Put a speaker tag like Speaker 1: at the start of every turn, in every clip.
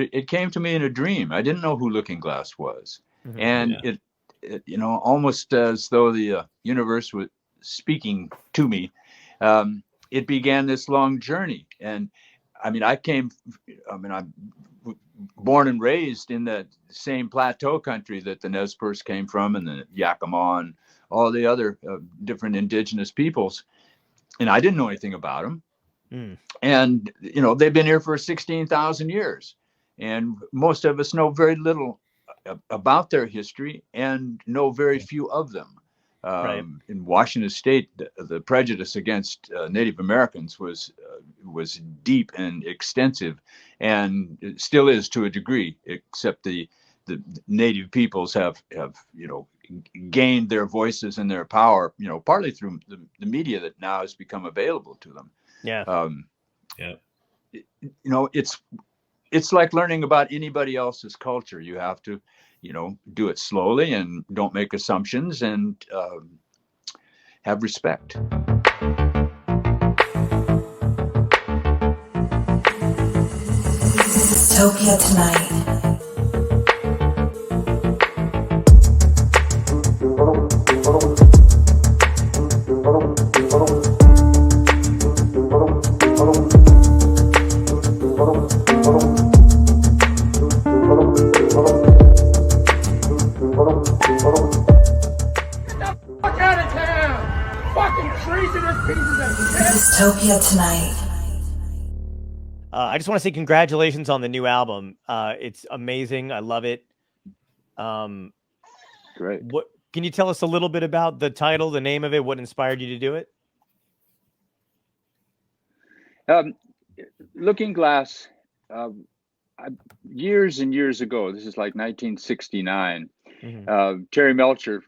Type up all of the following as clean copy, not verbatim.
Speaker 1: it came to me in a dream. I didn't know who Looking Glass was, and
Speaker 2: Yeah.
Speaker 1: it almost as though the universe was speaking to me. It began this long journey, and I mean, I'm born and raised in the same plateau country that the Nez Perce came from, and the Yakima, and all the other different indigenous peoples, and I didn't know anything about them.
Speaker 3: Mm.
Speaker 1: And they've been here for 16,000 years, and most of us know very little about their history and know very few of them.
Speaker 3: Right.
Speaker 1: In Washington State, the prejudice against Native Americans was deep and extensive, and it still is to a degree. Except the Native peoples have gained their voices and their power, partly through the media that now has become available to them.
Speaker 3: Yeah.
Speaker 1: Um,
Speaker 2: Yeah.
Speaker 1: it's like learning about anybody else's culture. You have to, do it slowly and don't make assumptions, and have respect.
Speaker 4: Dystopia tonight. Dystopia tonight.
Speaker 3: I just want to say congratulations on the new album. It's amazing. I love it.
Speaker 1: Great.
Speaker 3: What can you tell us a little bit about the title, the name of it, what inspired you to do it?
Speaker 1: Looking Glass, years and years ago, this is like 1969, Terry Melcher,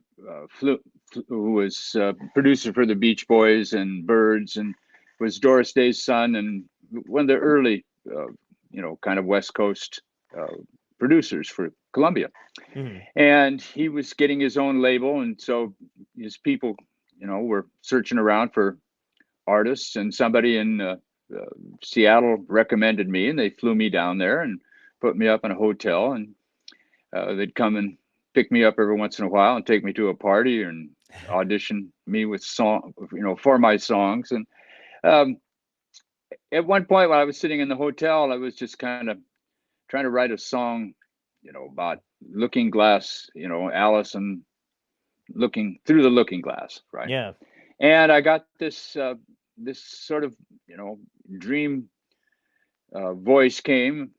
Speaker 1: who was producer for the Beach Boys and Byrds, and was Doris Day's son, and one of the early, kind of West Coast producers for Columbia. And he was getting his own label, and so his people, were searching around for artists, and somebody in Seattle recommended me, and they flew me down there and put me up in a hotel, and they'd come and pick me up every once in a while and take me to a party and audition me with for my songs. And at one point, when I was sitting in the hotel, I was just kind of trying to write a song, about looking glass, Allison looking through the looking glass, right?
Speaker 3: Yeah.
Speaker 1: And I got this this sort of dream voice came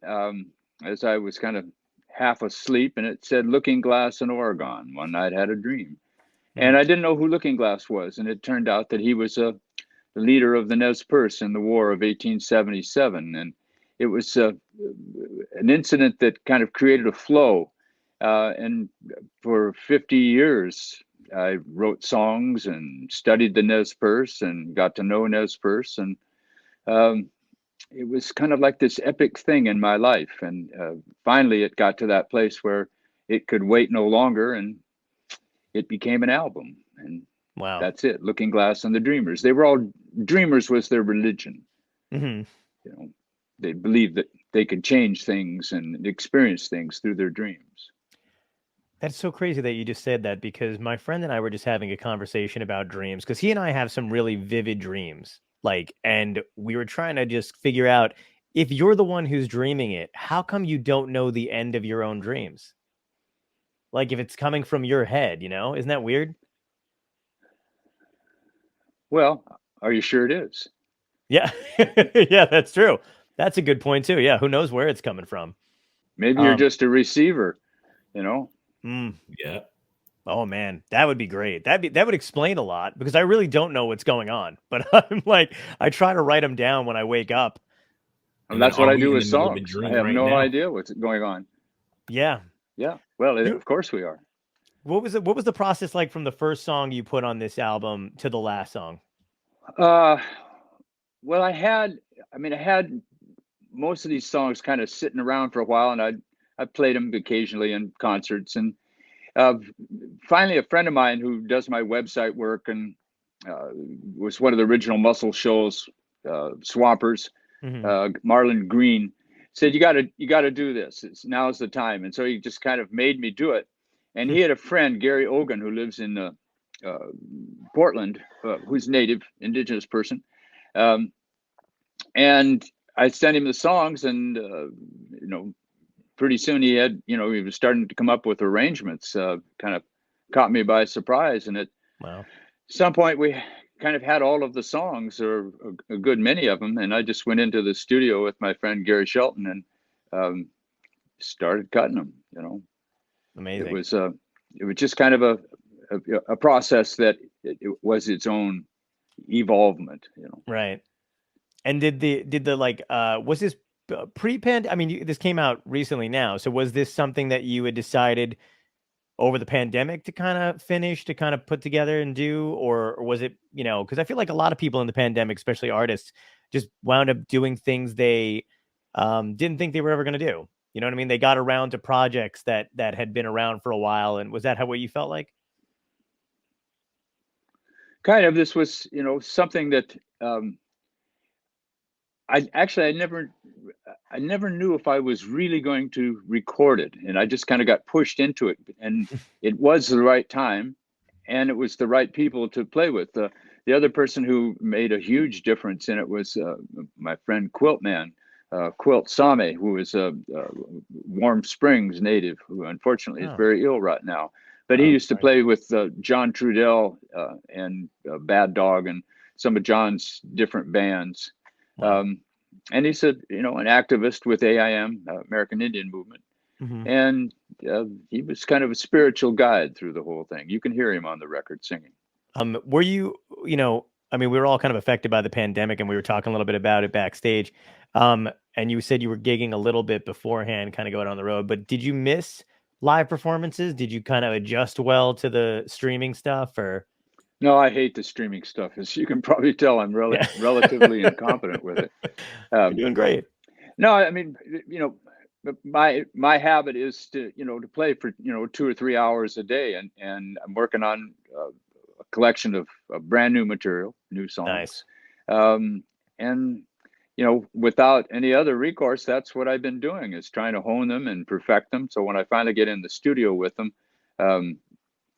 Speaker 1: as I was kind of half asleep, and it said Looking Glass in Oregon. One night had a dream. And I didn't know who Looking Glass was, and it turned out that he was the leader of the Nez Perce in the War of 1877, and it was an incident that kind of created a flow. And for 50 years, I wrote songs and studied the Nez Perce and got to know Nez Perce, and it was kind of like this epic thing in my life. And finally, it got to that place where it could wait no longer, and it became an album. And
Speaker 3: wow,
Speaker 1: that's it. Looking Glass and the Dreamers. They were all dreamers. Was their religion. They believed that they could change things and experience things through their dreams.
Speaker 3: That's so crazy that you just said that, because my friend and I were just having a conversation about dreams, because he and I have some really vivid dreams. And we were trying to just figure out, if you're the one who's dreaming it, how come you don't know the end of your own dreams? Like, if it's coming from your head, isn't that weird?
Speaker 1: Well, are you sure it is?
Speaker 3: Yeah. Yeah, that's true. That's a good point too. Yeah. Who knows where it's coming from?
Speaker 1: Maybe you're just a receiver,
Speaker 2: Yeah.
Speaker 3: Oh man, that would be great. That would explain a lot, because I really don't know what's going on, but I try to write them down when I wake up.
Speaker 1: And that's what I do with songs. I have no idea what's going on.
Speaker 3: Yeah.
Speaker 1: Yeah. Well, of course we are.
Speaker 3: What was the process like from the first song you put on this album to the last song?
Speaker 1: Well, I had most of these songs kind of sitting around for a while, and I played them occasionally in concerts. And finally, a friend of mine who does my website work and was one of the original Muscle Shoals Swampers, Marlon Green, said, you got to do this. Now's the time. And so he just kind of made me do it. And he had a friend, Gary Ogan, who lives in Portland, who's native, indigenous person. And I sent him the songs, and pretty soon he was starting to come up with arrangements. Kind of caught me by surprise, and at some point we kind of had all of the songs, or a good many of them, and I just went into the studio with my friend Gary Shelton and started cutting them.
Speaker 3: Amazing.
Speaker 1: It was just kind of a process that it was its own evolvement.
Speaker 3: Right. And did the was this pre-pandemic? I mean, this came out recently now. So was this something that you had decided over the pandemic to kind of finish, to kind of put together and do, or was it, because I feel like a lot of people in the pandemic, especially artists, just wound up doing things they didn't think they were ever going to do. You know what I mean? They got around to projects that had been around for a while. And was that what you felt like?
Speaker 1: Kind of. This was, something that I never knew if I was really going to record it, and I just kind of got pushed into it, and it was the right time, and it was the right people to play with. The other person who made a huge difference in it was my friend Quilt Same, who is a Warm Springs native, who unfortunately is very ill right now. But he used to play with John Trudell and Bad Dog and some of John's different bands. And he's an activist with AIM, American Indian Movement. Mm-hmm. And he was kind of a spiritual guide through the whole thing. You can hear him on the record singing.
Speaker 3: Were you, we were all kind of affected by the pandemic, and we were talking a little bit about it backstage. And you said you were gigging a little bit beforehand, kind of going on the road, but did you miss live performances? Did you kind of adjust well to the streaming stuff, or?
Speaker 1: No, I hate the streaming stuff. As you can probably tell, I'm relatively incompetent with it.
Speaker 3: You're doing great.
Speaker 1: No, I mean, my habit is to play for 2 or 3 hours a day, and I'm working on a collection of brand new material, new songs. Nice. And without any other recourse, that's what I've been doing, is trying to hone them and perfect them. So when I finally get in the studio with them,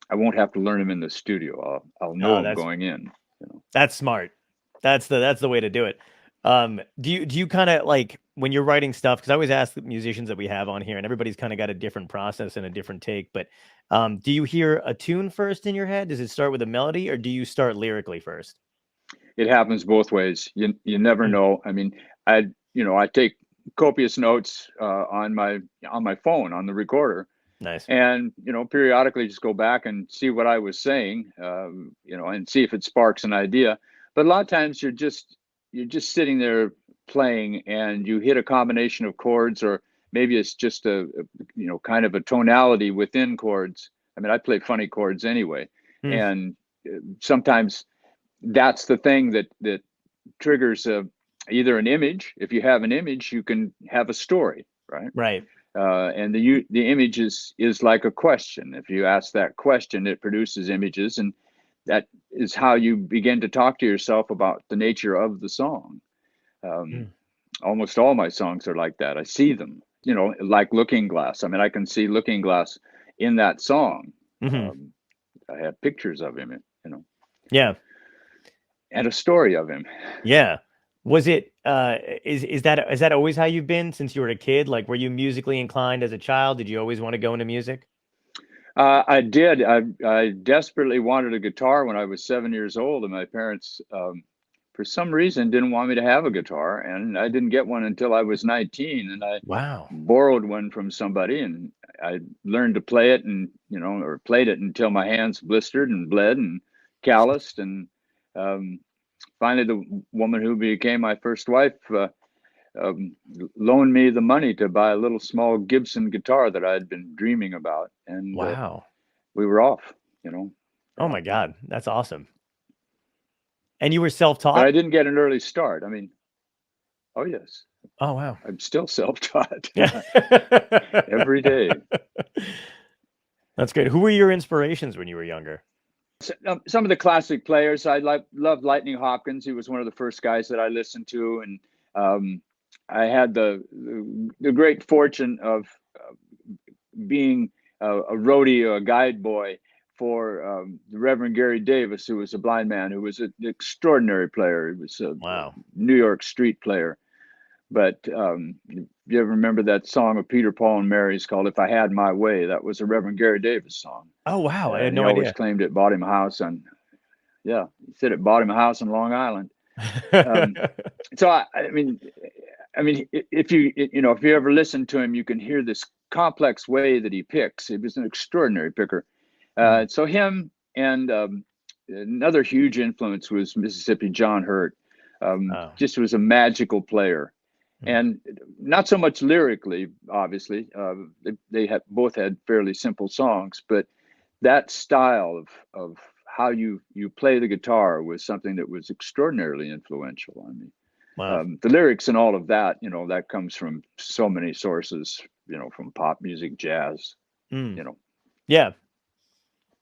Speaker 1: I won't have to learn them in the studio. I'll know them going in.
Speaker 3: That's smart. That's the way to do it. Do you kind of, like, when you're writing stuff, because I always ask the musicians that we have on here, and everybody's kind of got a different process and a different take, but do you hear a tune first in your head? Does it start with a melody, or do you start lyrically first?
Speaker 1: It happens both ways. You never know. I mean, I take copious notes on my phone, on the recorder.
Speaker 3: Nice.
Speaker 1: And periodically just go back and see what I was saying, and see if it sparks an idea. But a lot of times you're just sitting there playing, and you hit a combination of chords, or maybe it's just a kind of a tonality within chords. I mean, I play funny chords anyway, and sometimes that's the thing that triggers either an image. If you have an image, you can have a story, right?
Speaker 3: Right.
Speaker 1: And the image is like a question. If you ask that question, it produces images, and that is how you begin to talk to yourself about the nature of the song. Almost all my songs are like that. I see them, like Looking Glass. I mean, I can see Looking Glass in that song. Mm-hmm. I have pictures of him,
Speaker 3: Yeah.
Speaker 1: And a story of him.
Speaker 3: Yeah. Was it, is that always how you've been since you were a kid? Like, were you musically inclined as a child? Did you always want to go into music?
Speaker 1: I did. I desperately wanted a guitar when I was 7 years old, and my parents, for some reason, didn't want me to have a guitar, and I didn't get one until I was 19, and I borrowed one from somebody, and I learned to play it, and or played it until my hands blistered and bled and calloused, and finally, the woman who became my first wife loaned me the money to buy a little small Gibson guitar that I had been dreaming about. And we were off,
Speaker 3: Oh my God, that's awesome. And you were self-taught?
Speaker 1: But I didn't get an early start. I mean, oh yes.
Speaker 3: Oh wow.
Speaker 1: I'm still self-taught. Every day.
Speaker 3: That's great. Who were your inspirations when you were younger?
Speaker 1: Some of the classic players. I loved Lightning Hopkins. He was one of the first guys that I listened to, and I had the great fortune of being a roadie, a guide boy for the Reverend Gary Davis, who was a blind man, who was an extraordinary player. He was a New York street player. But you ever remember that song of Peter, Paul, and Mary's called "If I Had My Way"? That was a Reverend Gary Davis song.
Speaker 3: Oh, wow. I had no
Speaker 1: idea. He always
Speaker 3: idea.
Speaker 1: claimed it bought him a house on, he said it bought him a house on Long Island. So, I mean, if you ever listen to him, you can hear this complex way that he picks. He was an extraordinary picker. So him and another huge influence was Mississippi John Hurt. Just was a magical player. And not so much lyrically, obviously. They both had fairly simple songs, but that style of how you play the guitar was something that was extraordinarily influential. I mean,
Speaker 3: wow.
Speaker 1: The lyrics and all of that, that comes from so many sources, from pop music, jazz,
Speaker 3: yeah,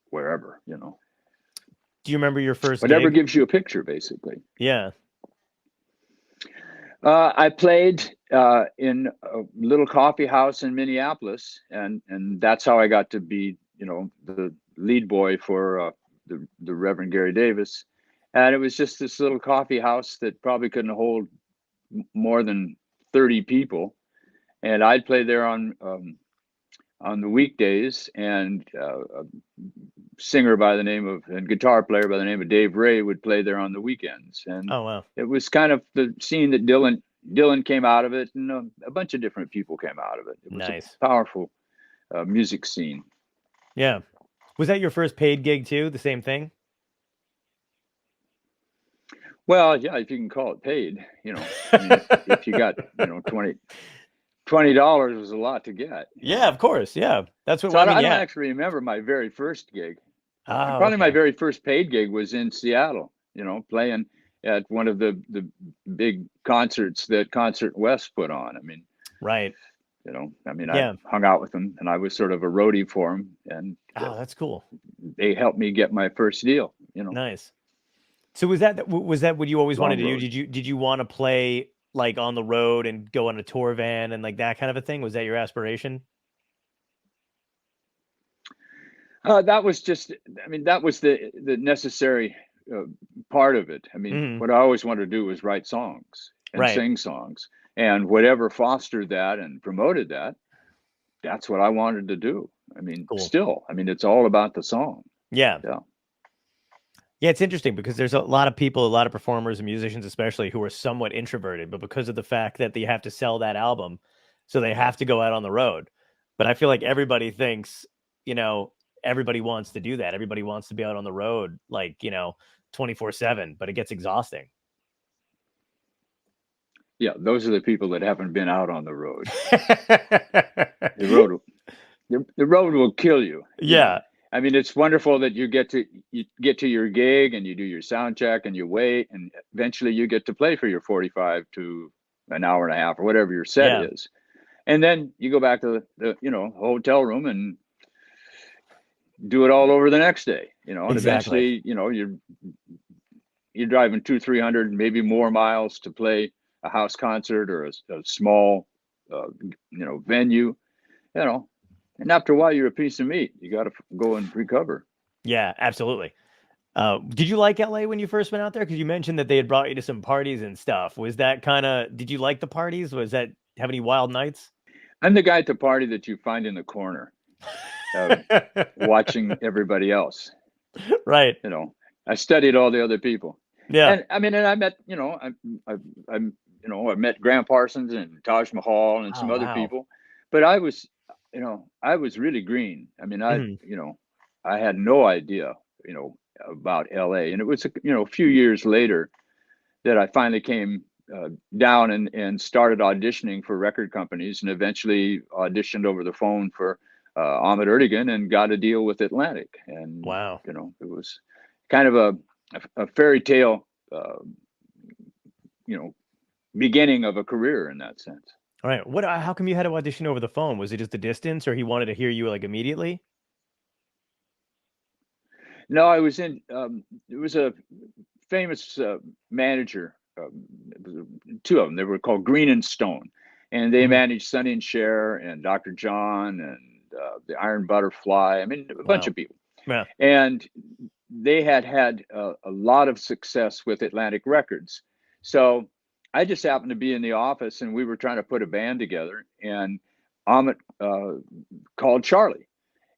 Speaker 1: wherever,
Speaker 3: Do you remember your first
Speaker 1: whatever
Speaker 3: gig?
Speaker 1: gives you a picture, basically.
Speaker 3: Yeah.
Speaker 1: I played in a little coffee house in Minneapolis, and that's how I got to be, the lead boy for the Reverend Gary Davis. And it was just this little coffee house that probably couldn't hold more than 30 people. And I'd play there on the weekdays, and a singer by the name of, and guitar player by the name of Dave Ray would play there on the weekends. And
Speaker 3: oh, wow.
Speaker 1: It was kind of the scene that Dylan came out of it, and a bunch of different people came out of it. It was
Speaker 3: nice.
Speaker 1: a powerful music scene.
Speaker 3: Yeah. Was that your first paid gig too? The same thing?
Speaker 1: Well, yeah, if you can call it paid, if you got, $20 was a lot to get.
Speaker 3: Yeah, of course. Yeah. That's what
Speaker 1: so I don't actually remember my very first gig. Probably my very first paid gig was in Seattle, playing at one of the big concerts that Concert West put on. I mean,
Speaker 3: right.
Speaker 1: I hung out with them, and I was sort of a roadie for them. And
Speaker 3: that's cool.
Speaker 1: They helped me get my first deal,
Speaker 3: Nice. So was that what you always wanted to do? Did you want to play like on the road and go on a tour van and like that kind of a thing? Was that your aspiration?
Speaker 1: That was just, that was the necessary part of it. What I always wanted to do was write songs and sing songs, and whatever fostered that and promoted that, that's what I wanted to do. Cool. Still, it's all about the song.
Speaker 3: Yeah. Yeah, it's interesting because there's a lot of people, a lot of performers and musicians especially, who are somewhat introverted, but because of the fact that they have to sell that album, so they have to go out on the road. But I feel like everybody thinks, everybody wants to do that. Everybody wants to be out on the road, 24/7, but it gets exhausting.
Speaker 1: Yeah, those are the people that haven't been out on the road. The road will kill you.
Speaker 3: Yeah.
Speaker 1: It's wonderful that you get to your gig and you do your sound check and you wait, and eventually you get to play for your 45 to an hour and a half or whatever your set is. And then you go back to the hotel room and do it all over the next day, and eventually, you're driving 200-300, maybe more miles to play a house concert or a small, venue, and after a while you're a piece of meat. You got to go and recover. Yeah,
Speaker 3: absolutely. Did you like LA when you first went out there? Because you mentioned that they had brought you to some parties and stuff. Was that did you like the parties? Have any wild nights?
Speaker 1: I'm the guy at the party that you find in the corner, watching everybody else.
Speaker 3: Right.
Speaker 1: I studied all the other people.
Speaker 3: Yeah.
Speaker 1: And I met, I met Graham Parsons and Taj Mahal and some other people, but I was really green. I had no idea, about LA. And it was, a few years later that I finally came down and started auditioning for record companies, and eventually auditioned over the phone for Ahmet Ertegun and got a deal with Atlantic. And,
Speaker 3: wow,
Speaker 1: it was kind of a fairy tale, beginning of a career in that sense.
Speaker 3: All right. How come you had to audition over the phone? Was it just the distance, or he wanted to hear you immediately?
Speaker 1: No, I was in, it was a famous manager two of them. They were called Green and Stone, and they managed Sonny and Cher and Dr. John and the Iron Butterfly. I mean, a bunch of people.
Speaker 3: Yeah.
Speaker 1: And they had a lot of success with Atlantic Records. So I just happened to be in the office, and we were trying to put a band together. And Amit called Charlie.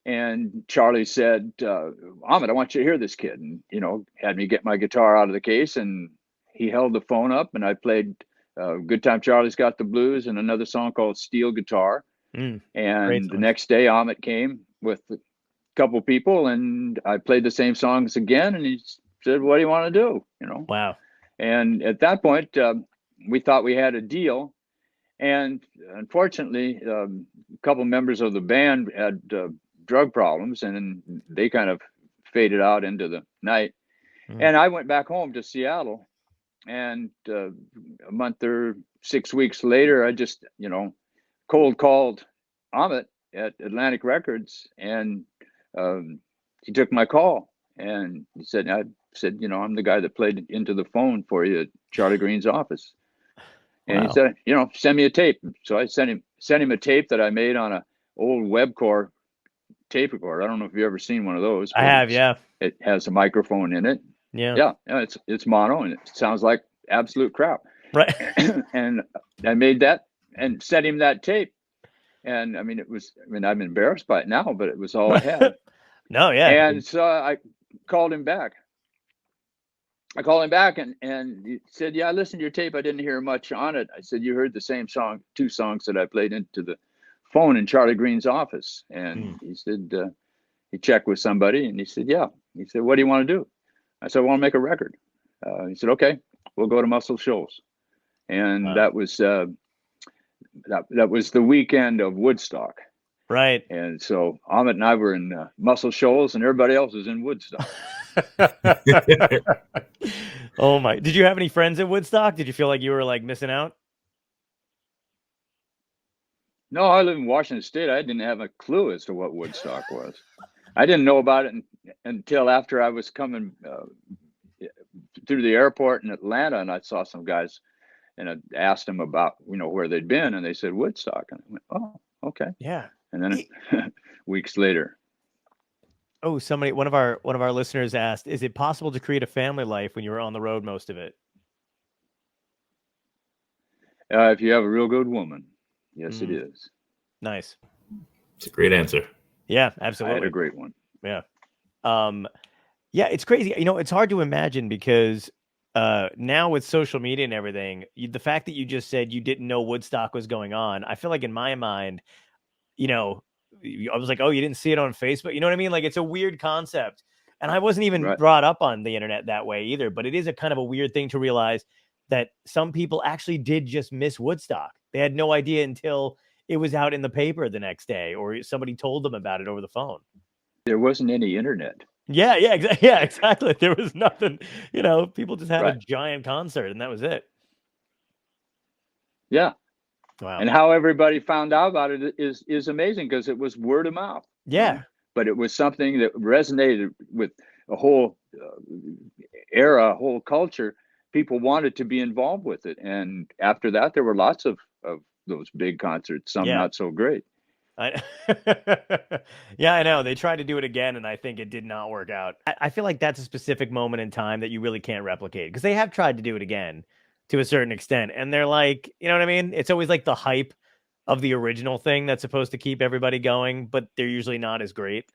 Speaker 1: And Charlie said, Amit, I want you to hear this kid. And, had me get my guitar out of the case. And he held the phone up, and I played Good Time Charlie's Got the Blues and another song called Steel Guitar. And the next day, Amit came with a couple people, and I played the same songs again. And he said, what do you want to do?
Speaker 3: Wow.
Speaker 1: And at that point, we thought we had a deal. And unfortunately, a couple members of the band had drug problems, and they kind of faded out into the night. And I went back home to Seattle, and a month or 6 weeks later, I just, cold called Amit at Atlantic Records, and he took my call, and he said, I'm the guy that played into the phone for you at Charlie Green's office. And he said, send me a tape. So I sent him a tape that I made on a old Webcore tape recorder. I don't know if you've ever seen one of those.
Speaker 3: I have, yeah.
Speaker 1: It has a microphone in it.
Speaker 3: Yeah.
Speaker 1: It's mono, and it sounds like absolute crap.
Speaker 3: Right.
Speaker 1: And I made that and sent him that tape. And I'm embarrassed by it now, but it was all I had.
Speaker 3: No, yeah.
Speaker 1: And so I called him back. And he said, yeah, I listened to your tape. I didn't hear much on it. I said, you heard the same song, two songs that I played into the phone in Charlie Green's office. And he said, he checked with somebody, and he said, yeah. He said, what do you want to do? I said, I want to make a record. He said, okay, we'll go to Muscle Shoals. And that was that was the weekend of Woodstock.
Speaker 3: Right.
Speaker 1: And so Amit and I were in Muscle Shoals, and everybody else was in Woodstock.
Speaker 3: Oh my! Did you have any friends at Woodstock? Did you feel like you were like missing out?
Speaker 1: No, I live in Washington State. I didn't have a clue as to what Woodstock was. I didn't know about it until after I was coming through the airport in Atlanta, and I saw some guys, and I asked them about where they'd been, and they said Woodstock, and I went, oh, okay,
Speaker 3: yeah.
Speaker 1: And then weeks later.
Speaker 3: Oh, one of our listeners asked, is it possible to create a family life when you were on the road most of it?
Speaker 1: If you have a real good woman, yes, it is.
Speaker 3: Nice.
Speaker 2: It's a great answer.
Speaker 3: Yeah, absolutely.
Speaker 1: I had a great one.
Speaker 3: Yeah. Yeah, it's crazy. It's hard to imagine because now with social media and everything, the fact that you just said you didn't know Woodstock was going on, I feel like in my mind, I was like, oh, you didn't see it on Facebook? You know what I mean? Like, it's a weird concept. And I wasn't even brought up on the internet that way either. But it is a kind of a weird thing to realize that some people actually did just miss Woodstock. They had no idea until it was out in the paper the next day, or somebody told them about it over the phone.
Speaker 1: There wasn't any internet.
Speaker 3: Yeah, exactly. There was nothing, people just had a giant concert, and that was it.
Speaker 1: Yeah.
Speaker 3: Wow.
Speaker 1: And how everybody found out about it is amazing, because it was word of mouth.
Speaker 3: Yeah.
Speaker 1: But it was something that resonated with a whole era, a whole culture. People wanted to be involved with it. And after that, there were lots of those big concerts, some not so great.
Speaker 3: Yeah, I know. They tried to do it again, and I think it did not work out. I feel like that's a specific moment in time that you really can't replicate, because they have tried to do it again to a certain extent. And they're like, you know what I mean? It's always like the hype of the original thing that's supposed to keep everybody going, but they're usually not as great.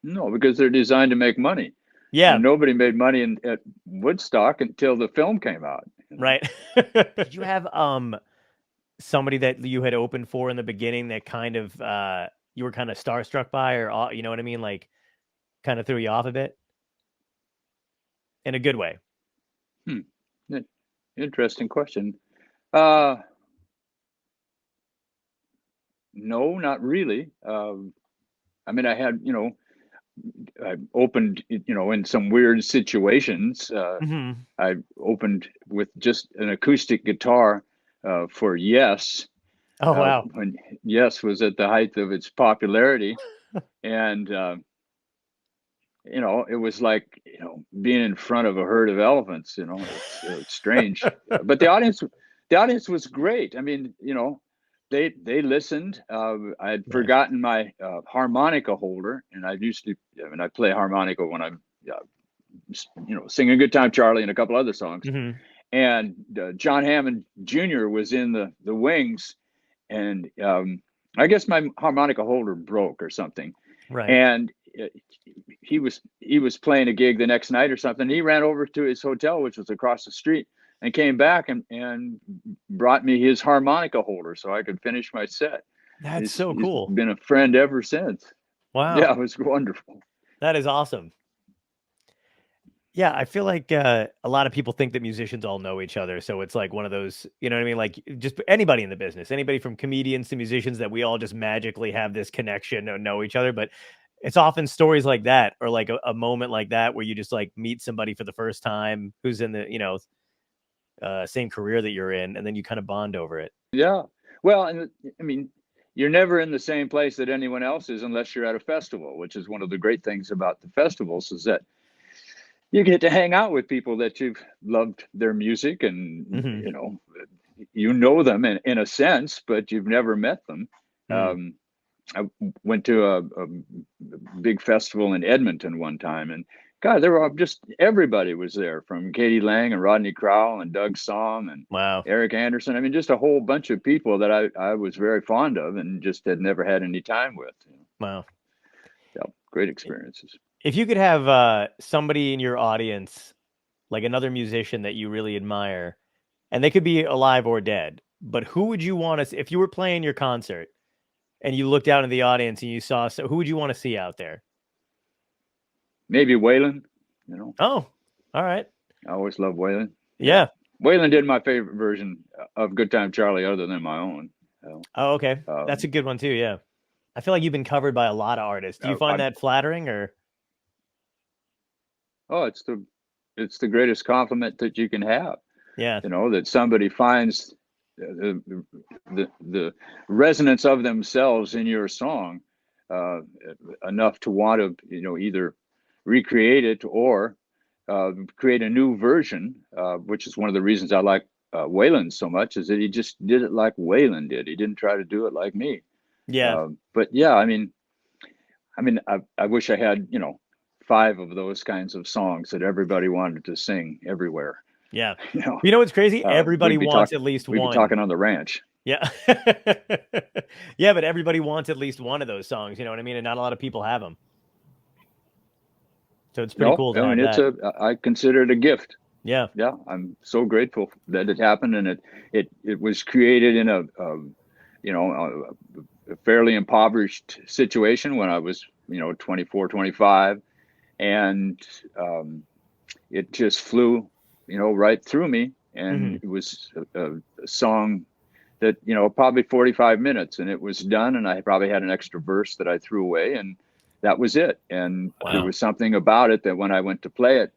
Speaker 3: No,
Speaker 1: because they're designed to make money.
Speaker 3: Yeah.
Speaker 1: And nobody made money at Woodstock until the film came out.
Speaker 3: Right. Did you have somebody that you had opened for in the beginning that kind of you were kind of starstruck by, or you know what I mean? Like kind of threw you off a bit? In a good way.
Speaker 1: Interesting question. No, not really. I mean, I had, I opened, in some weird situations. I opened with just an acoustic guitar for Yes.
Speaker 3: Oh, wow.
Speaker 1: When Yes was at the height of its popularity. And it was like, being in front of a herd of elephants. It's strange, but the audience was great. I mean, they listened. I had forgotten my harmonica holder, and I play harmonica when I'm, singing "Good Time Charlie" and a couple other songs.
Speaker 3: Mm-hmm.
Speaker 1: And John Hammond Jr. was in the wings, and I guess my harmonica holder broke or something.
Speaker 3: Right.
Speaker 1: And he was playing a gig the next night or something. He ran over to his hotel, which was across the street, and came back and brought me his harmonica holder so I could finish my set.
Speaker 3: That's so cool.
Speaker 1: He's been a friend ever since.
Speaker 3: Wow.
Speaker 1: Yeah, it was wonderful.
Speaker 3: That is awesome. Yeah, I feel like a lot of people think that musicians all know each other. So it's like one of those, you know what I mean? Like just anybody in the business, anybody from comedians to musicians, that we all just magically have this connection or know each other. But it's often stories like that, or like a moment like that where you just like meet somebody for the first time who's in the, same career that you're in, and then you kind of bond over it.
Speaker 1: Yeah. Well, and I mean, you're never in the same place that anyone else is unless you're at a festival, which is one of the great things about the festivals, is that you get to hang out with people that you've loved their music, and you know them in a sense, but you've never met them. I went to a big festival in Edmonton one time, and God, there were just everybody was there, from Katie Lang and Rodney Crowell and Doug Somm and
Speaker 3: Wow.
Speaker 1: Eric Anderson. I mean, just a whole bunch of people that I was very fond of and just had never had any time with.
Speaker 3: Wow.
Speaker 1: Yeah, great experiences.
Speaker 3: If you could have somebody in your audience, like another musician that you really admire, and they could be alive or dead, but who would you want to, if you were playing your concert and you looked out in the audience and you saw, so who would you want to see out there?
Speaker 1: Maybe Waylon,
Speaker 3: Oh, all right.
Speaker 1: I always love Waylon.
Speaker 3: Yeah.
Speaker 1: Waylon did my favorite version of Good Time Charlie other than my own.
Speaker 3: Oh, okay. That's a good one too. Yeah. I feel like you've been covered by a lot of artists. Do you find that flattering, or?
Speaker 1: Oh, it's the greatest compliment that you can have.
Speaker 3: Yeah.
Speaker 1: That somebody finds the resonance of themselves in your song enough to want to, either recreate it or create a new version, which is one of the reasons I like Waylon so much, is that he just did it like Waylon did. He didn't try to do it like me.
Speaker 3: Yeah.
Speaker 1: But yeah, I mean, I wish I had, 5 of those kinds of songs that everybody wanted to sing everywhere.
Speaker 3: Yeah. You know what's crazy? Everybody wants at least one.
Speaker 1: We'd be talking on the ranch.
Speaker 3: Yeah. Yeah, but everybody wants at least one of those songs, you know what I mean? And not a lot of people have them. So it's pretty cool to have that.
Speaker 1: I consider it a gift.
Speaker 3: Yeah.
Speaker 1: Yeah. I'm so grateful that it happened, and it was created in a fairly impoverished situation when I was, 24, 25. And it just flew, right through me. And it was a song that, probably 45 minutes, and it was done. And I probably had an extra verse that I threw away, and that was it. And there was something about it that when I went to play it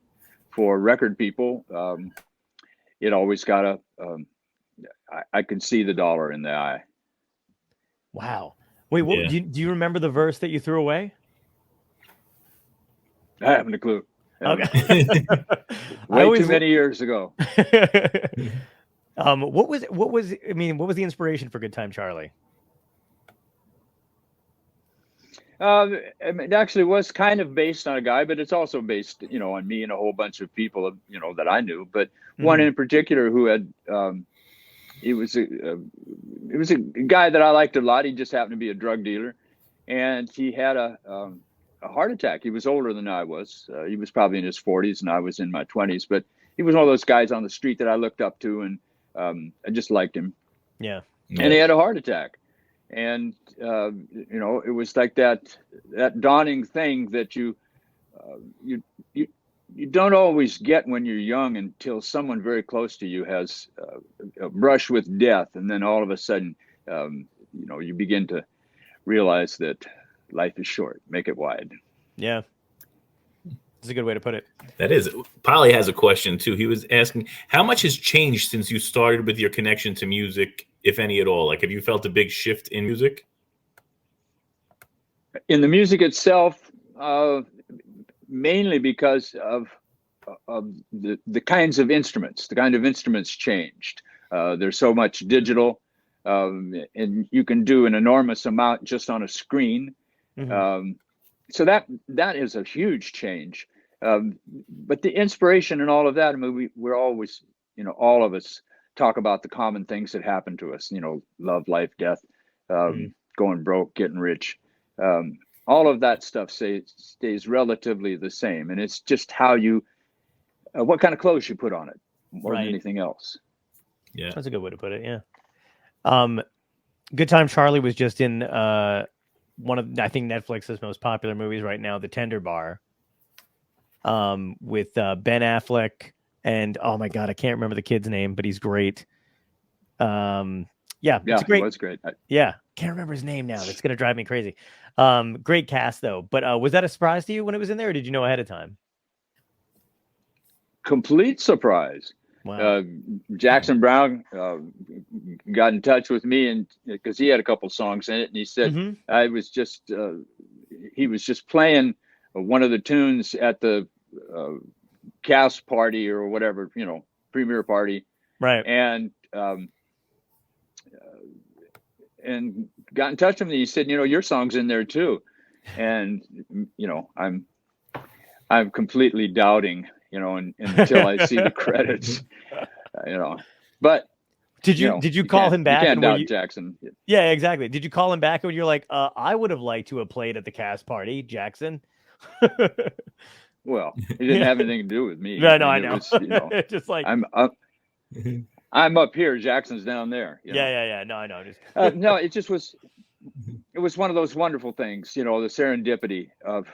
Speaker 1: for record people, it always got I could see the dollar in the eye.
Speaker 3: Wow. Wait, what, do you remember the verse that you threw away?
Speaker 1: I haven't a clue.
Speaker 3: Okay.
Speaker 1: Way too many years ago.
Speaker 3: What was the inspiration for Good Time Charlie?
Speaker 1: It actually was kind of based on a guy, but it's also based, on me and a whole bunch of people, that I knew. But one in particular who had, it was a guy that I liked a lot. He just happened to be a drug dealer, and he had a heart attack. He was older than I was. He was probably in his 40s, and I was in my 20s. But he was one of those guys on the street that I looked up to, and I just liked him.
Speaker 3: Yeah.
Speaker 1: And he had a heart attack. And, it was like that dawning thing that you don't always get when you're young until someone very close to you has a brush with death. And then all of a sudden, you begin to realize that life is short. Make it wide.
Speaker 3: Yeah. That's a good way to put it.
Speaker 2: That is. Polly has a question, too. He was asking, how much has changed since you started with your connection to music, if any at all? Like, have you felt a big shift in music?
Speaker 1: In the music itself, mainly because of the kinds of instruments. The kind of instruments changed. There's so much digital, and you can do an enormous amount just on a screen. So that is a huge change. But the inspiration and all of that, I mean, we're always, all of us talk about the common things that happen to us, love, life, death, going broke, getting rich. All of that stuff stays relatively the same. And it's just how what kind of clothes you put on it more than anything else.
Speaker 3: Yeah. That's a good way to put it. Yeah. Good Time Charlie was just in one of, I think, Netflix's most popular movies right now, The Tender Bar, with Ben Affleck and, oh my God, I can't remember the kid's name, but he's great. Yeah, it's great.
Speaker 1: It was great.
Speaker 3: Can't remember his name now. That's gonna drive me crazy. Great cast though. But was that a surprise to you when it was in there, or did you know ahead of time?
Speaker 1: Complete surprise.
Speaker 3: Wow.
Speaker 1: Jackson Brown got in touch with me, and because he had a couple songs in it, and he said he was just playing one of the tunes at the cast party or whatever, premiere party,
Speaker 3: right?
Speaker 1: And got in touch with me. He said, your song's in there too, and I'm completely doubting, until I see the credits, But
Speaker 3: did you call him back?
Speaker 1: You can't doubt Jackson.
Speaker 3: Yeah, exactly. Did you call him back when you're like, I would have liked to have played at the cast party, Jackson?
Speaker 1: Well, it didn't have anything to do with me.
Speaker 3: No, I know.
Speaker 1: Was,
Speaker 3: just like
Speaker 1: I'm up here, Jackson's down there.
Speaker 3: Yeah. No, I know.
Speaker 1: No, it just was. It was one of those wonderful things, the serendipity of,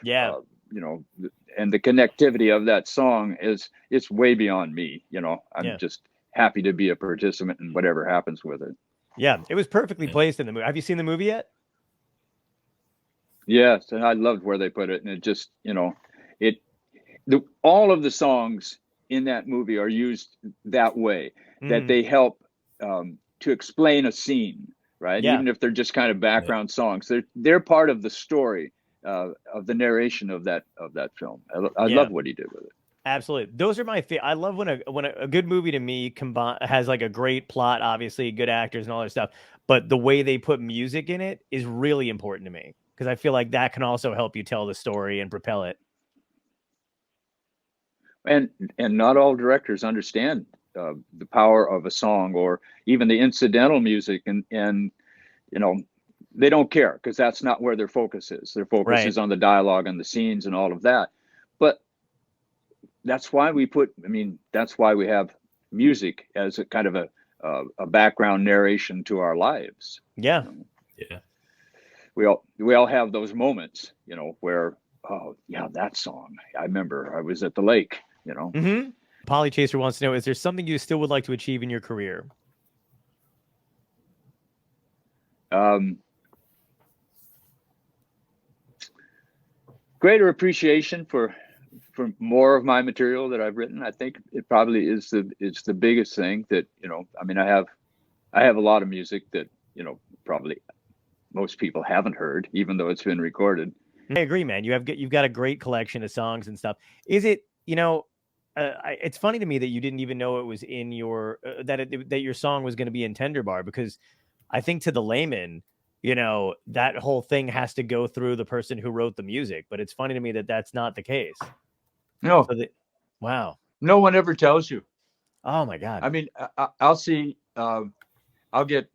Speaker 1: and the connectivity of that song it's way beyond me. I'm just happy to be a participant in whatever happens with it.
Speaker 3: Yeah, it was perfectly placed in the movie. Have you seen the movie yet?
Speaker 1: Yes, and I loved where they put it, and it just, all of the songs in that movie are used that way, that they help to explain a scene, right?
Speaker 3: Yeah.
Speaker 1: Even if they're just kind of background songs, they're part of the story of the narration of that film. I love what he did with it.
Speaker 3: Absolutely, those are my favorite. I love when a good movie to me has like a great plot, obviously good actors and all that stuff, but the way they put music in it is really important to me, because I feel like that can also help you tell the story and propel it.
Speaker 1: And not all directors understand the power of a song or even the incidental music, and they don't care, because that's not where their focus is. Their focus is on the dialogue and the scenes and all of that. But that's why that's why we have music as a kind of a background narration to our lives.
Speaker 3: Yeah.
Speaker 1: We all have those moments, where, oh yeah, that song. I remember I was at the lake,
Speaker 3: Polly Chaser wants to know, is there something you still would like to achieve in your career?
Speaker 1: Greater appreciation for more of my material that I've written. I think it probably is the biggest thing that, I have a lot of music that, probably most people haven't heard, even though it's been recorded.
Speaker 3: I agree, man. You've got a great collection of songs and stuff. Is it, it's funny to me that you didn't even know it was in your, that your song was going to be in Tender Bar, because I think to the layman, that whole thing has to go through the person who wrote the music, but it's funny to me that that's not the case.
Speaker 1: No.
Speaker 3: Wow.
Speaker 1: No one ever tells you.
Speaker 3: Oh my God.
Speaker 1: I mean, I'll see, I'll get,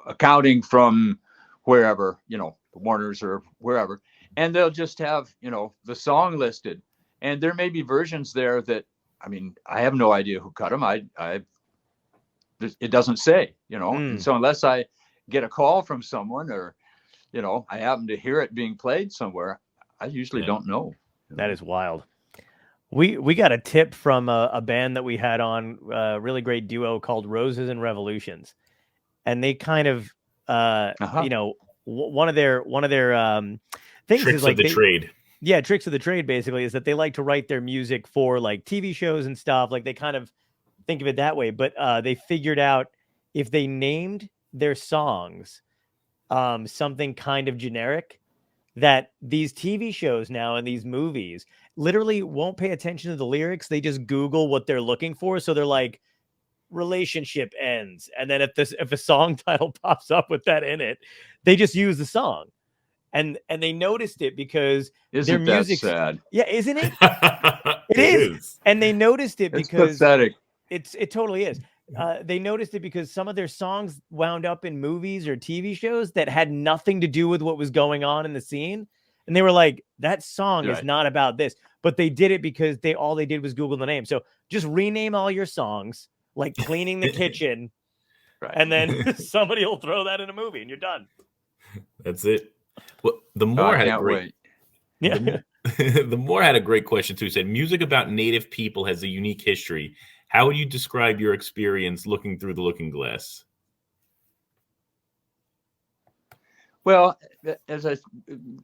Speaker 1: accounting from wherever, Warner's or wherever, and they'll just have, the song listed, and there may be versions there that, I have no idea who cut them. It doesn't say, and so unless I get a call from someone or, I happen to hear it being played somewhere, I usually don't know.
Speaker 3: That is wild. We got a tip from a band that we had on, a really great duo called Roses and Revolutions, and they kind of, one of their things
Speaker 2: tricks
Speaker 3: is like
Speaker 2: of the trade.
Speaker 3: Yeah, tricks of the trade basically is that they like to write their music for like TV shows and stuff. Like they kind of think of it that way, but they figured out if they named their songs something kind of generic, that these TV shows now and these movies literally won't pay attention to the lyrics. They just Google what they're looking for. So they're like, relationship ends. And then if a song title pops up with that in it, they just use the song. And they noticed it because their
Speaker 1: Isn't that
Speaker 3: music's
Speaker 1: sad?
Speaker 3: Yeah, isn't it?
Speaker 2: It is.
Speaker 3: And they noticed it
Speaker 1: It's
Speaker 3: because
Speaker 1: pathetic.
Speaker 3: it totally is. They noticed it because some of their songs wound up in movies or TV shows that had nothing to do with what was going on in the scene. And they were like, that song is
Speaker 1: Right.
Speaker 3: not about this. But they did it because all they did was Google the name. So just rename all your songs, like cleaning the kitchen,
Speaker 1: Right.
Speaker 3: and then somebody will throw that in a movie and you're done.
Speaker 2: That's it. Well, the
Speaker 1: Oh,
Speaker 2: more
Speaker 1: I
Speaker 2: had a
Speaker 1: can't
Speaker 2: great,
Speaker 3: Yeah.
Speaker 2: the more had a great question too. Said music about Native people has a unique history. How would you describe your experience looking through the looking glass?
Speaker 1: Well, as I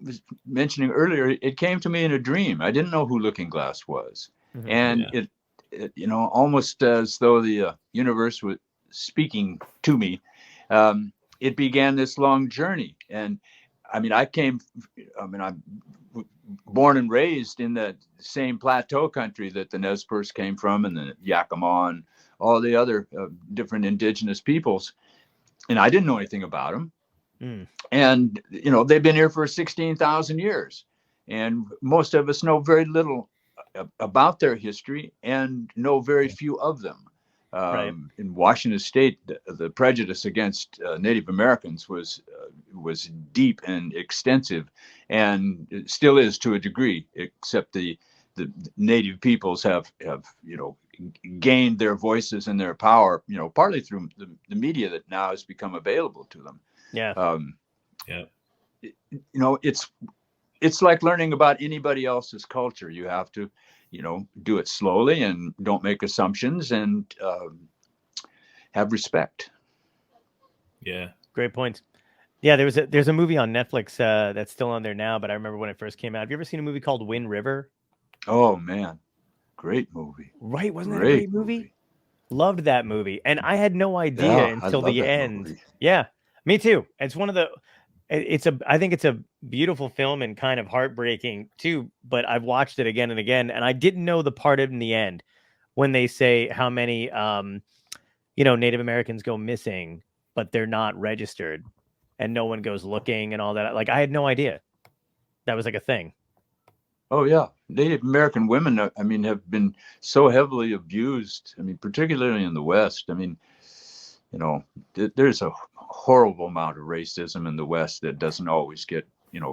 Speaker 1: was mentioning earlier, it came to me in a dream. I didn't know who Looking Glass was.
Speaker 3: Mhm.
Speaker 1: And
Speaker 2: Yeah.
Speaker 1: it, almost as though the universe was speaking to me, it began this long journey. And I mean, I'm born and raised in the same plateau country that the Nez Perce came from, and the Yakima and all the other different indigenous peoples. And I didn't know anything about them.
Speaker 3: Mm.
Speaker 1: And, they've been here for 16,000 years. And most of us know very little about their history and know very few of them.
Speaker 3: Right.
Speaker 1: In Washington State, the prejudice against Native Americans was deep and extensive, and it still is to a degree, except the Native peoples have gained their voices and their power, partly through the media that now has become available to them.
Speaker 3: Yeah.
Speaker 2: Yeah.
Speaker 1: It's like learning about anybody else's culture. You have to, do it slowly and don't make assumptions, and have respect.
Speaker 2: Yeah.
Speaker 3: Great point. Yeah, there's a movie on Netflix that's still on there now, but I remember when it first came out. Have you ever seen a movie called Wind River?
Speaker 1: Oh man, great movie.
Speaker 3: Right, wasn't that a great movie? Loved that movie, and I had no idea
Speaker 1: Yeah,
Speaker 3: until
Speaker 1: I love
Speaker 3: the
Speaker 1: that
Speaker 3: end.
Speaker 1: movie.
Speaker 3: Yeah, me too. It's one of the. I think it's a beautiful film and kind of heartbreaking too. But I've watched it again and again, and I didn't know the part in the end when they say how many Native Americans go missing, but they're not registered, and no one goes looking and all that. Like, I had no idea that was like a thing.
Speaker 1: Oh yeah, Native American women, I mean, have been so heavily abused. I mean, particularly in the West. I mean, there's a horrible amount of racism in the West that doesn't always get,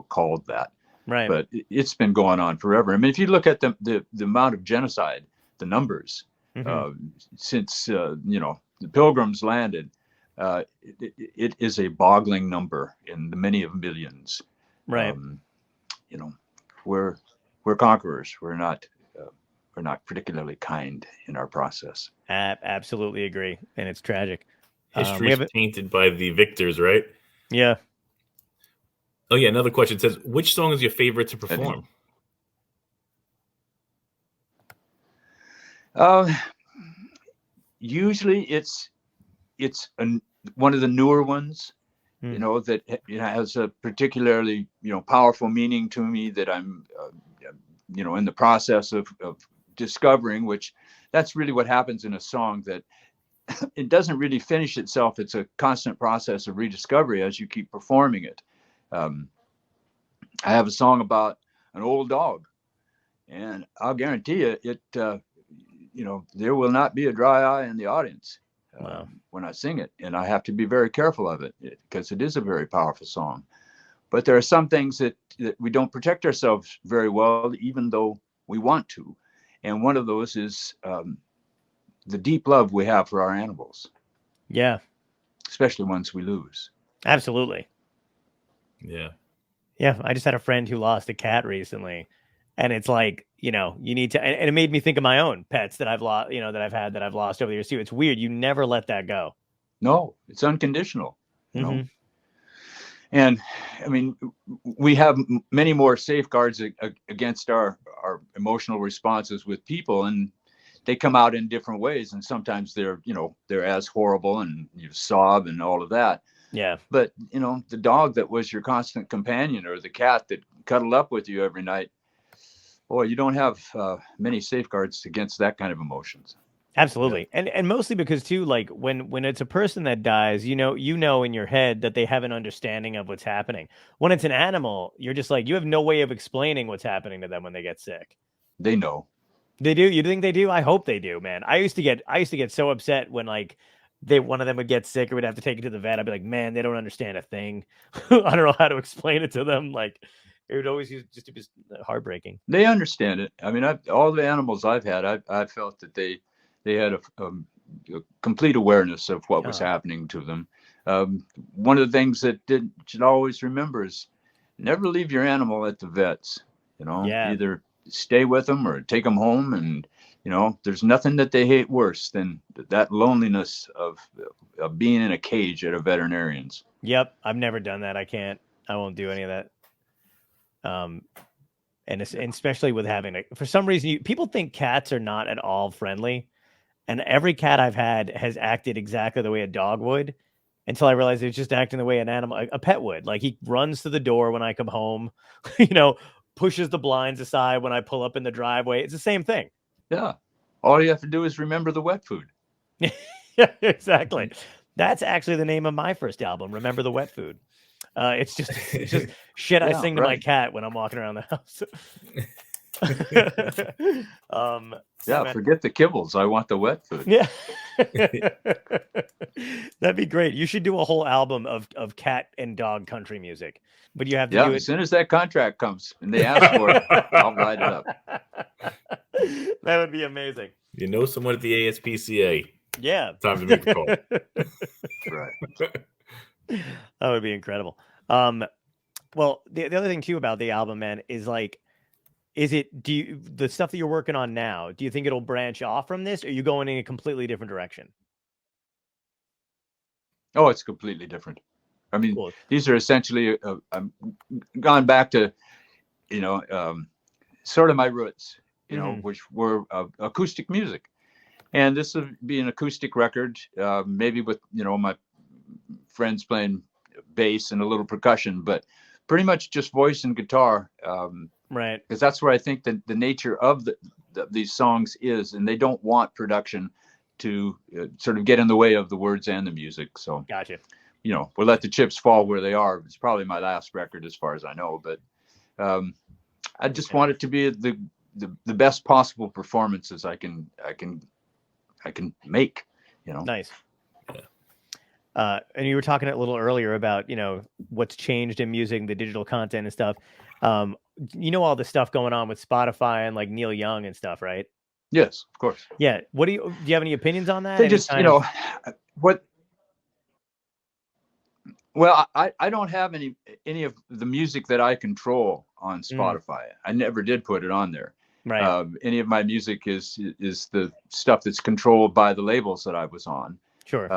Speaker 1: called that.
Speaker 3: Right.
Speaker 1: But it's been going on forever. I mean, if you look at the amount of genocide, the numbers, since the Pilgrims landed, it is a boggling number in the many of millions.
Speaker 3: Right.
Speaker 1: We're conquerors. We're not particularly kind in our process.
Speaker 3: Absolutely agree, and it's tragic.
Speaker 2: History is painted by the victors, right?
Speaker 3: Yeah.
Speaker 2: Oh yeah, another question says, which song is your favorite to perform?
Speaker 1: Usually it's one of the newer ones, that has a particularly powerful meaning to me that I'm in the process of discovering, which that's really what happens in a song, that it doesn't really finish itself. It's a constant process of rediscovery as you keep performing it. I have a song about an old dog, and I'll guarantee you there will not be a dry eye in the audience when I sing it, and I have to be very careful of it because it is a very powerful song. But there are some things that we don't protect ourselves very well, even though we want to. And one of those is the deep love we have for our animals.
Speaker 3: Yeah. Especially
Speaker 1: ones we lose.
Speaker 3: Absolutely.
Speaker 2: Yeah.
Speaker 3: Yeah. I just had a friend who lost a cat recently. And it's like, you need to, and it made me think of my own pets that I've lost, that I've lost over the years too. It's weird. You never let that go.
Speaker 1: No, it's unconditional, know. And I mean, we have many more safeguards against our emotional responses with people, and they come out in different ways. And sometimes they're as horrible, and you sob and all of that.
Speaker 3: Yeah.
Speaker 1: But, you know, the dog that was your constant companion, or the cat that cuddled up with you every night, boy, you don't have many safeguards against that kind of emotions.
Speaker 3: Absolutely. And mostly because too, like when it's a person that dies, you know in your head that they have an understanding of what's happening. When it's an animal, you're just like, you have no way of explaining what's happening to them when they get sick.
Speaker 1: They know.
Speaker 3: They do? You think they do? I hope they do, man. I used to get so upset when like one of them would get sick or would have to take it to the vet. I'd be like, man, they don't understand a thing. I don't know how to explain it to them. Like it would always just be heartbreaking.
Speaker 1: They understand it. I mean, all the animals I've had, I felt that they had a complete awareness of what was happening to them. One of the things that you should always remember is never leave your animal at the vets. You know, either stay with them or take them home. And, you know, there's nothing that they hate worse than that loneliness of being in a cage at a veterinarian's.
Speaker 3: Yep. I've never done that. I won't do any of that. And especially with having for some reason, people think cats are not at all friendly. And every cat I've had has acted exactly the way a dog would, until I realized it's just acting the way a pet would. Like he runs to the door when I come home, you know, pushes the blinds aside when I pull up in the driveway. It's the same thing.
Speaker 1: Yeah. All you have to do is remember the wet food.
Speaker 3: Yeah, exactly. That's actually the name of my first album, Remember the Wet Food. It's just shit I sing to my cat when I'm walking around the house.
Speaker 1: Forget the kibbles. I want the wet food.
Speaker 3: Yeah. That'd be great. You should do a whole album of cat and dog country music. But you have to do it
Speaker 1: as soon as that contract comes and they ask for it, I'll write it up.
Speaker 3: That would be amazing.
Speaker 2: You know someone at the ASPCA.
Speaker 3: Yeah.
Speaker 2: Time to make the call.
Speaker 1: Right.
Speaker 3: That would be incredible. Well, the other thing too about the album, man, is like, the stuff that you're working on now, do you think it'll branch off from this, or are you going in a completely different direction?
Speaker 1: Oh, it's completely different. I mean,
Speaker 3: cool.
Speaker 1: These are essentially, I'm gone back to, you know, sort of my roots, you know, which were acoustic music. And this would be an acoustic record, maybe with, you know, my friends playing bass and a little percussion, but pretty much just voice and guitar.
Speaker 3: Right.
Speaker 1: Because that's where I think that the nature of these songs is, and they don't want production to sort of get in the way of the words and the music. So,
Speaker 3: gotcha.
Speaker 1: You know, we'll let the chips fall where they are. It's probably my last record as far as I know, but I just want it to be the best possible performances I can make, you know.
Speaker 3: Nice. And you were talking a little earlier about, you know, what's changed in music, the digital content and stuff. You know, all the stuff going on with Spotify and like Neil Young and stuff, right?
Speaker 1: Yes, of course.
Speaker 3: Yeah. Do you have any opinions on that?
Speaker 1: They just, you know, well, I don't have any of the music that I control on Spotify. I never did put it on there.
Speaker 3: Right.
Speaker 1: Any of my music is the stuff that's controlled by the labels that I was on.
Speaker 3: Sure.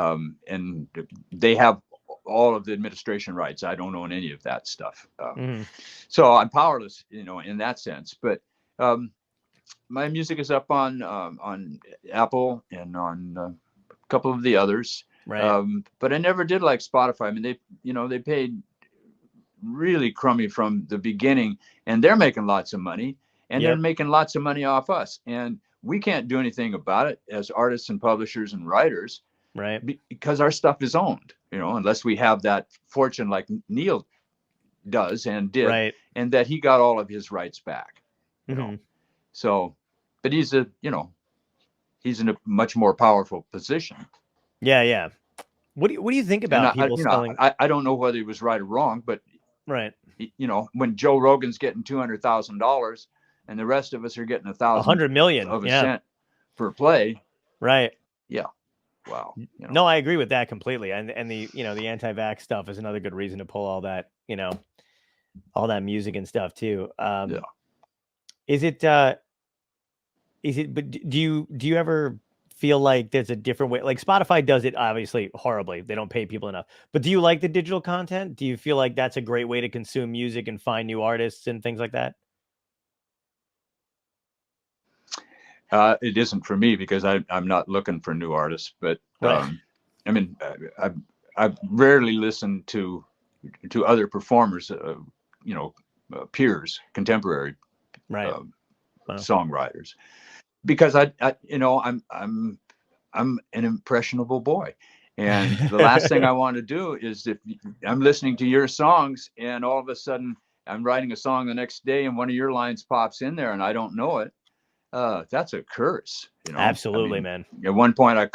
Speaker 1: And they have all of the administration rights. I don't own any of that stuff. So I'm powerless, you know, in that sense. But my music is up on Apple and on a couple of the others.
Speaker 3: Right.
Speaker 1: But I never did like Spotify. I mean, they paid really crummy from the beginning, and they're making lots of money, and they're making lots of money off us. And we can't do anything about it as artists and publishers and writers.
Speaker 3: Right.
Speaker 1: Because our stuff is owned, you know, unless we have that fortune like Neil does and did,
Speaker 3: right.
Speaker 1: And that he got all of his rights back. You know? So, but he's in a much more powerful position.
Speaker 3: Yeah, yeah. What do you think about people selling?
Speaker 1: I don't know whether he was right or wrong, but
Speaker 3: right.
Speaker 1: You know, when Joe Rogan's getting $200,000 and the rest of us are getting
Speaker 3: $100 million
Speaker 1: of a cent per play,
Speaker 3: right?
Speaker 1: Yeah. Wow. You know.
Speaker 3: No, I agree with that completely. And the, you know, the anti-vax stuff is another good reason to pull all that, you know, all that music and stuff too. Is it, but do you ever feel like there's a different way? Like Spotify does it obviously horribly. They don't pay people enough, but do you like the digital content? Do you feel like that's a great way to consume music and find new artists and things like that?
Speaker 1: It isn't for me because I'm not looking for new artists, but
Speaker 3: right.
Speaker 1: I mean, I rarely listen to other performers, peers, contemporary
Speaker 3: Right. Wow.
Speaker 1: songwriters, because I'm an impressionable boy. And the last thing I want to do is, if I'm listening to your songs and all of a sudden I'm writing a song the next day and one of your lines pops in there and I don't know it, that's a curse.
Speaker 3: Absolutely, man.
Speaker 1: At one point, I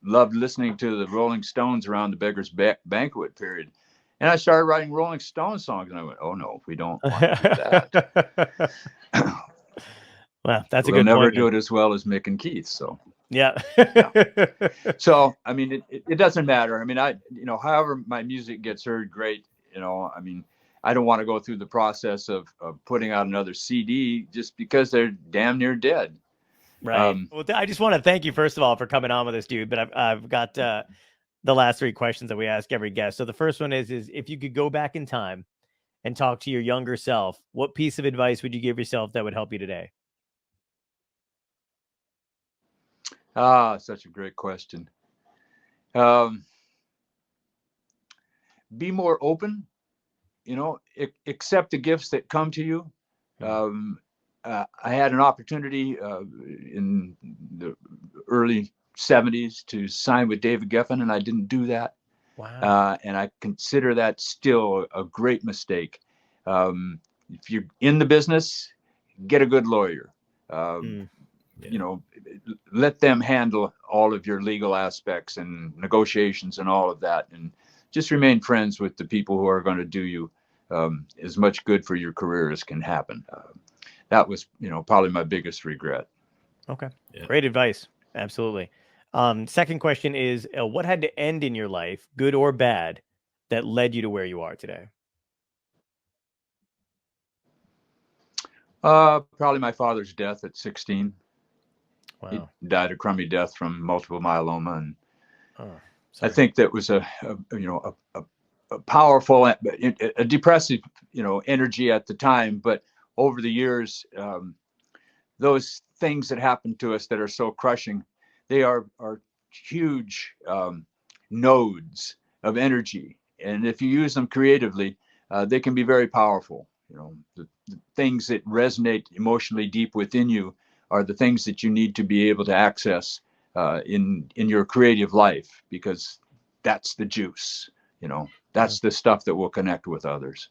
Speaker 1: loved listening to the Rolling Stones around the Beggars Banquet period. And I started writing Rolling Stones songs and I went, oh no, we don't want to do that.
Speaker 3: Well, that's a
Speaker 1: we'll
Speaker 3: good
Speaker 1: never
Speaker 3: point,
Speaker 1: do it as well as Mick and Keith. So
Speaker 3: yeah.
Speaker 1: So it doesn't matter. However my music gets heard, great. I don't want to go through the process of putting out another CD just because they're damn near dead.
Speaker 3: Right. Well, I just want to thank you, first of all, for coming on with us, dude. But I've got the last 3 questions that we ask every guest. So the first one is if you could go back in time and talk to your younger self, what piece of advice would you give yourself that would help you today?
Speaker 1: Such a great question. Be more open, accept the gifts that come to you. I had an opportunity in the early 70s to sign with David Geffen, and I didn't do that.
Speaker 3: Wow.
Speaker 1: And I consider that still a great mistake. If you're in the business, get a good lawyer. Let them handle all of your legal aspects and negotiations and all of that, and just remain friends with the people who are going to do you as much good for your career as can happen. That was, probably my biggest regret.
Speaker 3: Okay. Yeah. Great advice. Absolutely. Second question is, what had to end in your life, good or bad, that led you to where you are today?
Speaker 1: Probably my father's death at 16.
Speaker 3: Wow.
Speaker 1: He died a crummy death from multiple myeloma, and I think that was a powerful, a depressive, energy at the time. But over the years, those things that happen to us that are so crushing, they are huge nodes of energy, and if you use them creatively, they can be very powerful. The things that resonate emotionally deep within you are the things that you need to be able to access in your creative life, because that's the juice. That's the stuff that will connect with others.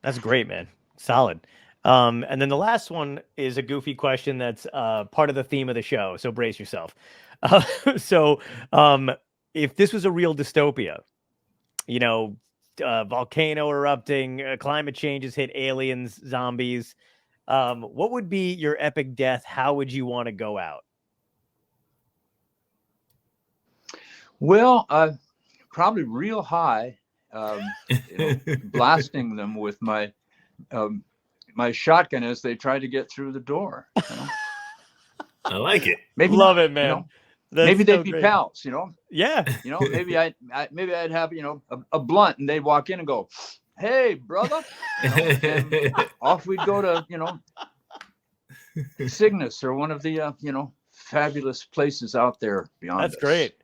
Speaker 1: That's
Speaker 3: great, man. Solid. And then the last one is a goofy question that's part of the theme of the show, so brace yourself. If this was a real dystopia, volcano erupting, climate change has hit, aliens, zombies, what would be your epic death? How would you want to go out?
Speaker 1: Well, probably real high, blasting them with my shotgun as they try to get through the door.
Speaker 2: I like it.
Speaker 1: Maybe
Speaker 3: love it, man.
Speaker 1: Maybe they'd be pals.
Speaker 3: Yeah.
Speaker 1: Maybe I'd have a blunt, and they'd walk in and go, "Hey, brother," and off we'd go to Cygnus or one of the fabulous places out there beyond.
Speaker 3: That's great.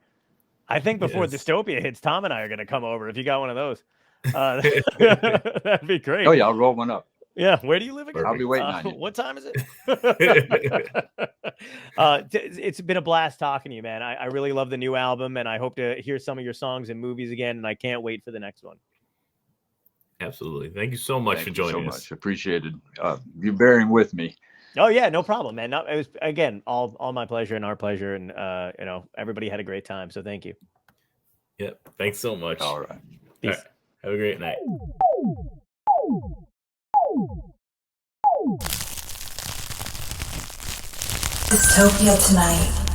Speaker 3: I think before Dystopia hits, Tom and I are going to come over. If you got one of those, that'd be great.
Speaker 1: Oh yeah, I'll roll one up.
Speaker 3: Yeah, where do you live again?
Speaker 1: I'll be waiting on you.
Speaker 3: What time is it? It's been a blast talking to you, man. I really love the new album, and I hope to hear some of your songs and movies again, and I can't wait for the next one.
Speaker 2: Absolutely. Thank you so much for joining us.
Speaker 1: Much appreciated you bearing with me.
Speaker 3: Oh yeah, no problem, man. No, it was, again, all my pleasure and our pleasure, and everybody had a great time, so thank you.
Speaker 2: Yep. Thanks so much.
Speaker 1: All right.
Speaker 3: Peace.
Speaker 2: All right. Have a great night.
Speaker 4: Dystopia tonight.